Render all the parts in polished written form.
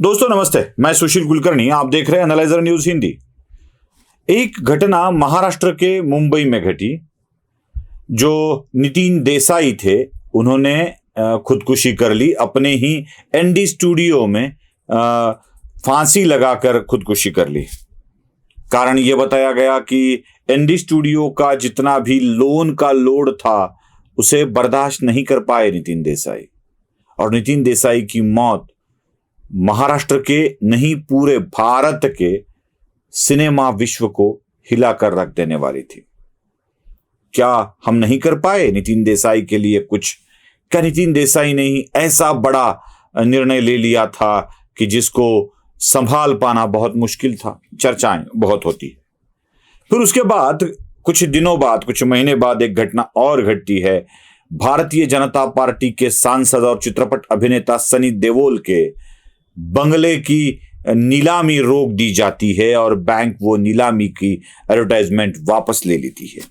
दोस्तों नमस्ते, मैं सुशील कुलकर्णी। आप देख रहे हैं एनालाइजर न्यूज हिंदी। एक घटना महाराष्ट्र के मुंबई में घटी। जो नितिन देसाई थे उन्होंने खुदकुशी कर ली, अपने ही एनडी स्टूडियो में फांसी लगाकर खुदकुशी कर ली। कारण यह बताया गया कि एनडी स्टूडियो का जितना भी लोन का लोड था उसे बर्दाश्त नहीं कर पाए नितिन देसाई, और नितिन देसाई की मौत महाराष्ट्र के नहीं पूरे भारत के सिनेमा विश्व को हिलाकर रख देने वाली थी। क्या हम नहीं कर पाए नितिन देसाई के लिए कुछ? क्या नितिन देसाई ने ही ऐसा बड़ा निर्णय ले लिया था कि जिसको संभाल पाना बहुत मुश्किल था? चर्चाएं बहुत होती है। फिर उसके बाद कुछ दिनों बाद, कुछ महीने बाद एक घटना और घटती है। भारतीय जनता पार्टी के सांसद और चित्रपट अभिनेता सनी देओल के बंगले की नीलामी रोक दी जाती है और बैंक वो नीलामी की एडवर्टाइजमेंट वापस ले लेती है।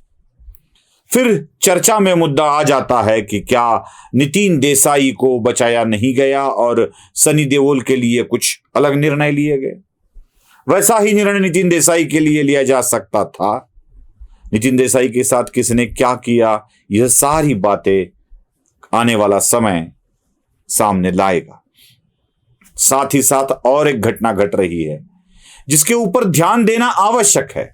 फिर चर्चा में मुद्दा आ जाता है कि क्या नितिन देसाई को बचाया नहीं गया और सनी देओल के लिए कुछ अलग निर्णय लिए गए। वैसा ही निर्णय नितिन देसाई के लिए लिया जा सकता था। नितिन देसाई के साथ किसने क्या किया, यह सारी बातें आने वाला समय सामने लाएगा। साथ ही साथ और एक घटना घट रही है जिसके ऊपर ध्यान देना आवश्यक है।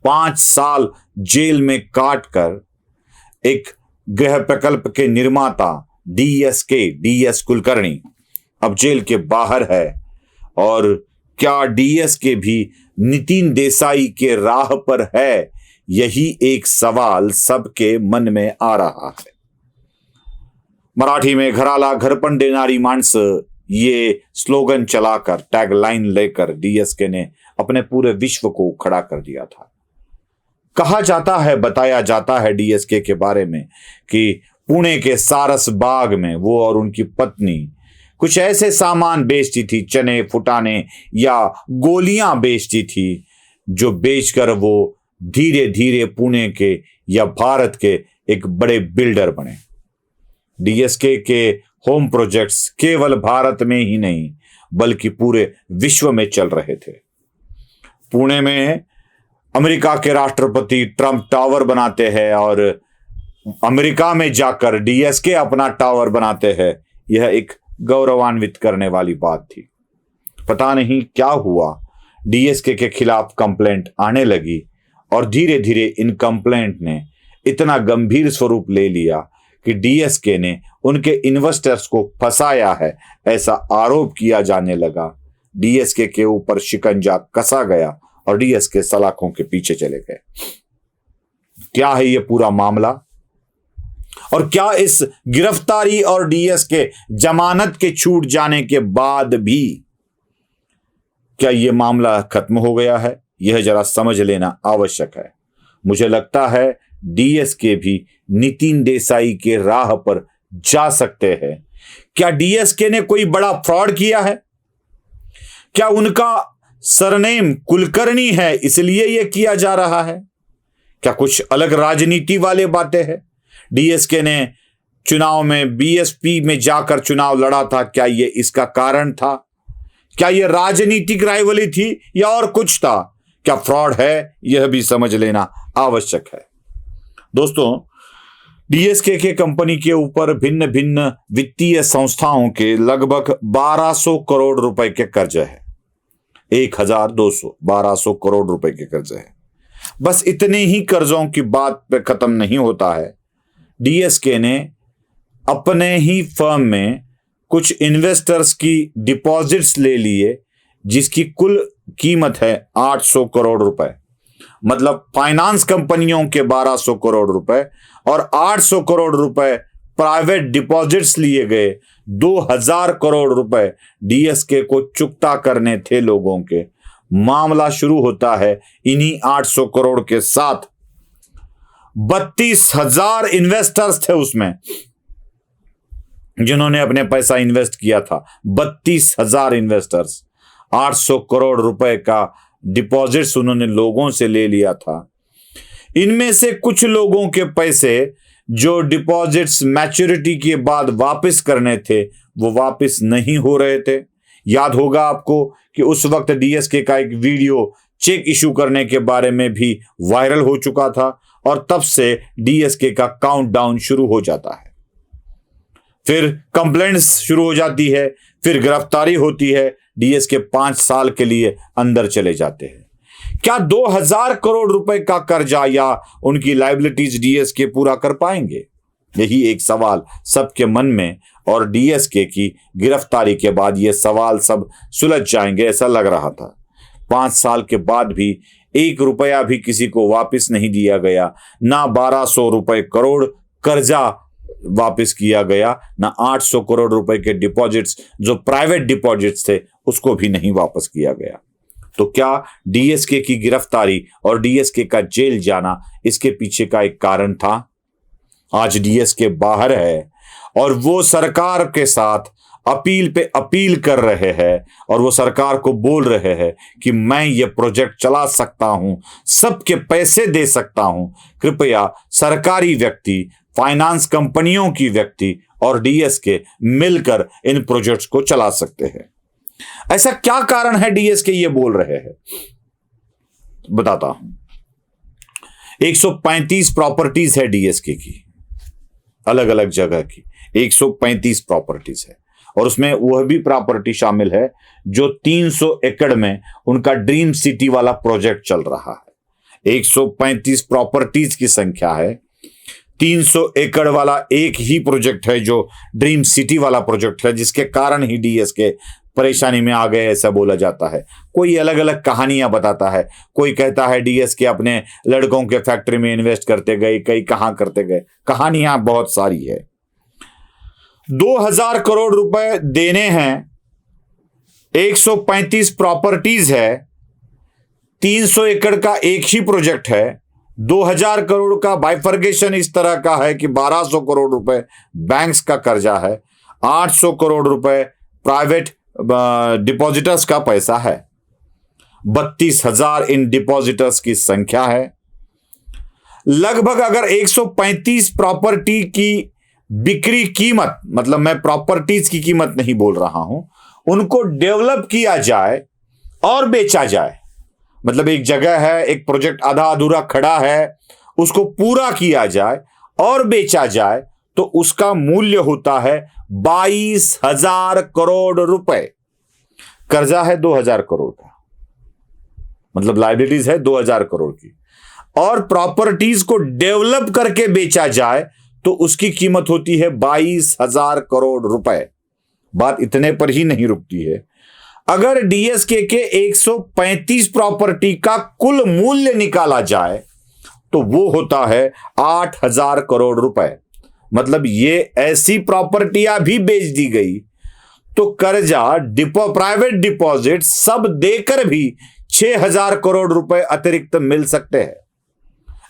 5 साल जेल में काटकर एक गृह प्रकल्प के निर्माता डीएस कुलकर्णी अब जेल के बाहर है। और क्या डीएसके भी नितिन देसाई के राह पर है? यही एक सवाल सबके मन में आ रहा है। मराठी में घराला घरपण देणारी माणसं ये स्लोगन चलाकर, टैगलाइन लेकर डीएसके ने अपने पूरे विश्व को खड़ा कर दिया था। कहा जाता है, बताया जाता है डीएसके के बारे में कि पुणे के सारस बाग में वो और उनकी पत्नी कुछ ऐसे सामान बेचती थी, चने फुटाने या गोलियां बेचती थी, जो बेचकर वो धीरे धीरे पुणे के या भारत के एक बड़े बिल्डर बने। डीएसके के होम प्रोजेक्ट्स केवल भारत में ही नहीं बल्कि पूरे विश्व में चल रहे थे। पुणे में अमेरिका के राष्ट्रपति ट्रंप टावर बनाते हैं और अमेरिका में जाकर डीएसके अपना टावर बनाते हैं। यह एक गौरवान्वित करने वाली बात थी। पता नहीं क्या हुआ, डीएसके के खिलाफ कंप्लेंट आने लगी और धीरे धीरे इन कंप्लेंट ने इतना गंभीर स्वरूप ले लिया कि डीएसके ने उनके इन्वेस्टर्स को फंसाया है, ऐसा आरोप किया जाने लगा। डीएसके के ऊपर शिकंजा कसा गया और डीएसके सलाखों के पीछे चले गए। क्या है ये पूरा मामला? और क्या इस गिरफ्तारी और डीएसके जमानत के छूट जाने के बाद भी क्या ये मामला खत्म हो गया है? यह जरा समझ लेना आवश्यक है। मुझे लगता है डीएसके भी नितिन देसाई के राह पर जा सकते हैं। क्या डीएसके ने कोई बड़ा फ्रॉड किया है? क्या उनका सरनेम कुलकर्णी है इसलिए यह किया जा रहा है? क्या कुछ अलग राजनीति वाले बातें हैं? डीएसके ने चुनाव में बीएसपी में जाकर चुनाव लड़ा था, क्या यह इसका कारण था? क्या यह राजनीतिक राइवली थी या और कुछ था? क्या फ्रॉड है? यह भी समझ लेना आवश्यक है। दोस्तों, डीएसके के कंपनी के ऊपर भिन्न भिन्न वित्तीय संस्थाओं के लगभग 1200 करोड़ रुपए के कर्ज है। 1200 करोड़ रुपए के कर्ज है। बस इतने ही कर्जों की बात पे खत्म नहीं होता है। डीएसके ने अपने ही फर्म में कुछ इन्वेस्टर्स की डिपॉजिट्स ले लिए जिसकी कुल कीमत है 800 करोड़ रुपए। मतलब फाइनेंस कंपनियों के 1200 करोड़ रुपए और 800 करोड़ रुपए प्राइवेट डिपॉजिट्स लिए गए। 2000 करोड़ रुपए डीएसके को चुकता करने थे लोगों के। मामला शुरू होता है इन्हीं 800 करोड़ के साथ। 32,000 इन्वेस्टर्स थे उसमें जिन्होंने अपने पैसा इन्वेस्ट किया था। 32,000 इन्वेस्टर्स, 800 करोड़ रुपए का डिपॉजिट्स उन्होंने लोगों से ले लिया था। इनमें से कुछ लोगों के पैसे जो डिपॉजिट्स मैच्योरिटी के बाद वापस करने थे वो वापस नहीं हो रहे थे, याद होगा आपको कि उस वक्त डीएसके का एक वीडियो चेक इशू करने के बारे में भी वायरल हो चुका था और तब से डीएसके का काउंटडाउन शुरू हो जाता है। फिर कंप्लेंट्स शुरू हो जाती है, फिर गिरफ्तारी होती है, डीएसके 5 साल के लिए अंदर चले जाते हैं। क्या 2000 करोड़ रुपए का कर्जा या उनकी लायबिलिटीज डीएसके पूरा कर पाएंगे? यही एक सवाल सबके मन में, और डीएसके की गिरफ्तारी के बाद ये सवाल सब सुलझ जाएंगे ऐसा लग रहा था। 5 साल के बाद भी 1 रुपया भी किसी को वापस नहीं दिया गया, ना 1200 रुपए करोड़ कर्जा वापस किया गया, ना 800 करोड़ रुपए के डिपॉजिट्स जो प्राइवेट डिपॉजिट्स थे उसको भी नहीं वापस किया गया। तो क्या डीएसके की गिरफ्तारी और डीएसके का जेल जाना इसके पीछे का एक कारण था? आज डीएसके बाहर है और वो सरकार के साथ अपील पे अपील कर रहे हैं और वो सरकार को बोल रहे हैं कि मैं ये प्रोजेक्ट चला सकता हूं, सबके पैसे दे सकता हूं, कृपया सरकारी व्यक्ति, फाइनेंस कंपनियों की व्यक्ति और डीएसके मिलकर इन प्रोजेक्ट्स को चला सकते हैं। ऐसा क्या कारण है डीएसके ये बोल रहे हैं? बताता हूं। 135 प्रॉपर्टीज है डीएसके की, अलग अलग जगह की 135 प्रॉपर्टीज है, और उसमें वह भी प्रॉपर्टी शामिल है जो 300 एकड़ में उनका ड्रीम सिटी वाला प्रोजेक्ट चल रहा है। 135 प्रॉपर्टीज की संख्या है, 300 एकड़ वाला एक ही प्रोजेक्ट है जो ड्रीम सिटी वाला प्रोजेक्ट है, जिसके कारण ही डीएसके परेशानी में आ गए ऐसा बोला जाता है। कोई अलग अलग कहानियां बताता है, कोई कहता है डीएसके अपने लड़कों के फैक्ट्री में इन्वेस्ट करते गए, कई कहां करते गए, कहानियां बहुत सारी है। 2000 करोड़ रुपए देने हैं, 135 प्रॉपर्टीज है, 300 एकड़ का एक ही प्रोजेक्ट है, 2000 करोड़ का बाइफर्गेशन इस तरह का है कि 1200 करोड़ रुपए बैंक्स का कर्जा है, 800 करोड़ रुपए प्राइवेट डिपॉजिटर्स का पैसा है, 32,000 इन डिपॉजिटर्स की संख्या है। लगभग अगर 135 प्रॉपर्टी की बिक्री कीमत, मतलब मैं प्रॉपर्टीज की कीमत नहीं बोल रहा हूं, उनको डेवलप किया जाए और बेचा जाए, मतलब एक जगह है, एक प्रोजेक्ट आधा अधूरा खड़ा है, उसको पूरा किया जाए और बेचा जाए, तो उसका मूल्य होता है 22,000 करोड़ रुपए। कर्जा है 2000 करोड़ का, मतलब लायबिलिटीज है 2000 करोड़ की, और प्रॉपर्टीज को डेवलप करके बेचा जाए तो उसकी कीमत होती है 22,000 करोड़ रुपए। बात इतने पर ही नहीं रुकती है। अगर डीएसके के 135 प्रॉपर्टी का कुल मूल्य निकाला जाए तो वो होता है 8,000 करोड़ रुपए। मतलब ये ऐसी प्रॉपर्टियां भी बेच दी गई तो कर्जा, प्राइवेट डिपॉजिट सब देकर भी 6,000 करोड़ रुपए अतिरिक्त मिल सकते हैं।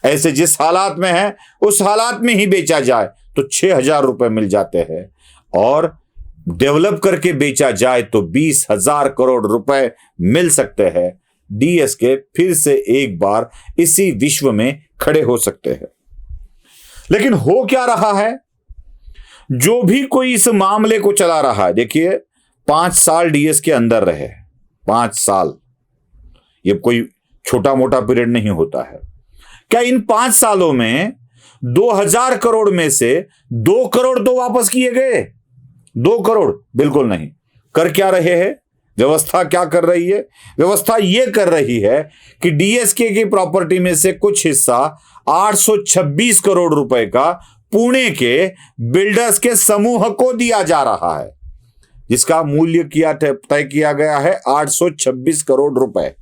ऐसे जिस हालात में है उस हालात में ही बेचा जाए तो 6,000 रुपए मिल जाते हैं, और डेवलप करके बेचा जाए तो 20,000 करोड़ रुपए मिल सकते हैं। डीएसके फिर से एक बार इसी विश्व में खड़े हो सकते हैं। लेकिन हो क्या रहा है? जो भी कोई इस मामले को चला रहा है, देखिए 5 साल डीएसके अंदर रहे, 5 साल, ये कोई छोटा मोटा पीरियड नहीं होता है। क्या इन 5 सालों में 2000 करोड़ में से 2 करोड़ तो वापस किए गए? 2 करोड़ बिल्कुल नहीं। कर क्या रहे हैं? व्यवस्था क्या कर रही है? व्यवस्था यह कर रही है कि डीएसके की प्रॉपर्टी में से कुछ हिस्सा 826 करोड़ रुपए का पुणे के बिल्डर्स के समूह को दिया जा रहा है, जिसका मूल्य तय किया गया है 826 करोड़ रुपए।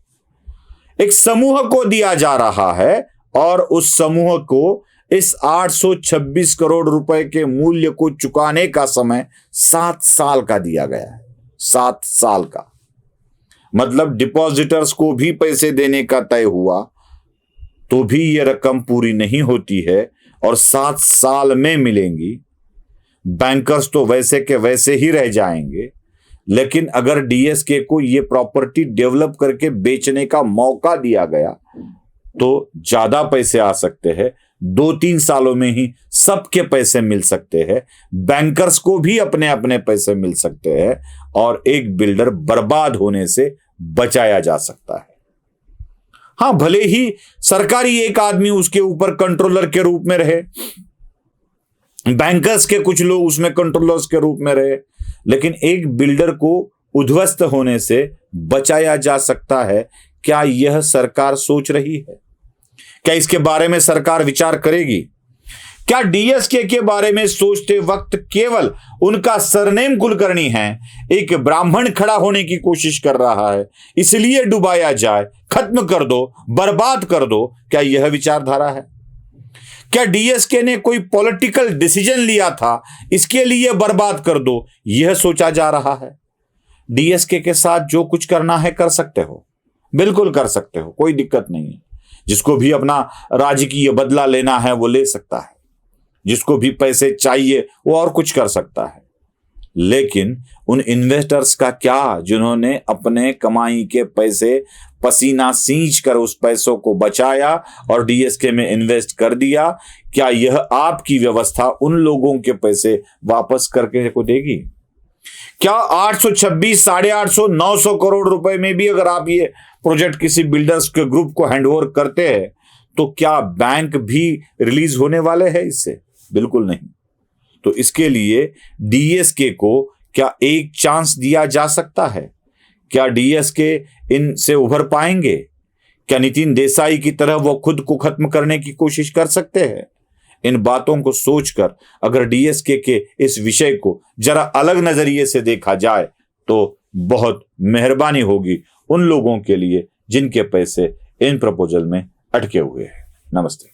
एक समूह को दिया जा रहा है और उस समूह को इस 826 करोड़ रुपए के मूल्य को चुकाने का समय 7 साल का दिया गया है। 7 साल का मतलब डिपॉजिटर्स को भी पैसे देने का तय हुआ तो भी यह रकम पूरी नहीं होती है और 7 साल में मिलेंगी। बैंकर्स तो वैसे के वैसे ही रह जाएंगे, लेकिन अगर डीएसके को यह प्रॉपर्टी डेवलप करके बेचने का मौका दिया गया तो ज्यादा पैसे आ सकते हैं, 2-3 सालों में ही सबके पैसे मिल सकते हैं, बैंकर्स को भी अपने अपने पैसे मिल सकते हैं और एक बिल्डर बर्बाद होने से बचाया जा सकता है। हां, भले ही सरकारी एक आदमी उसके ऊपर कंट्रोलर के रूप में रहे, बैंकर्स के कुछ लोग उसमें कंट्रोलर्स के रूप में रहे, लेकिन एक बिल्डर को उद्ध्वस्त होने से बचाया जा सकता है। क्या यह सरकार सोच रही है? क्या इसके बारे में सरकार विचार करेगी? क्या डीएसके के बारे में सोचते वक्त केवल उनका सरनेम कुलकर्णी है, एक ब्राह्मण खड़ा होने की कोशिश कर रहा है, इसलिए डुबाया जाए, खत्म कर दो, बर्बाद कर दो, क्या यह विचारधारा है? क्या डीएसके ने कोई पॉलिटिकल डिसीजन लिया था, इसके लिए बर्बाद कर दो, यह सोचा जा रहा है? डीएसके के साथ जो कुछ करना है कर सकते हो, बिल्कुल कर सकते हो, कोई दिक्कत नहीं है। जिसको भी अपना राजकीय बदला लेना है वो ले सकता है, जिसको भी पैसे चाहिए वो और कुछ कर सकता है, लेकिन उन इन्वेस्टर्स का क्या जिन्होंने अपने कमाई के पैसे पसीना सींच कर उस पैसों को बचाया और डीएसके में इन्वेस्ट कर दिया? क्या यह आपकी व्यवस्था उन लोगों के पैसे वापस करके को देगी? क्या 826, 850, 900 करोड़ रुपए में भी अगर आप ये प्रोजेक्ट किसी बिल्डर्स के ग्रुप को हैंडओवर करते हैं तो क्या बैंक भी रिलीज होने वाले हैं इससे? बिल्कुल नहीं। तो इसके लिए डीएसके को क्या एक चांस दिया जा सकता है? क्या डीएसके इनसे उभर पाएंगे? क्या नितिन देसाई की तरह वो खुद को खत्म करने की कोशिश कर सकते हैं? इन बातों को सोचकर अगर डीएसके के इस विषय को जरा अलग नजरिए से देखा जाए तो बहुत मेहरबानी होगी उन लोगों के लिए जिनके पैसे इन प्रपोजल में अटके हुए हैं। नमस्ते।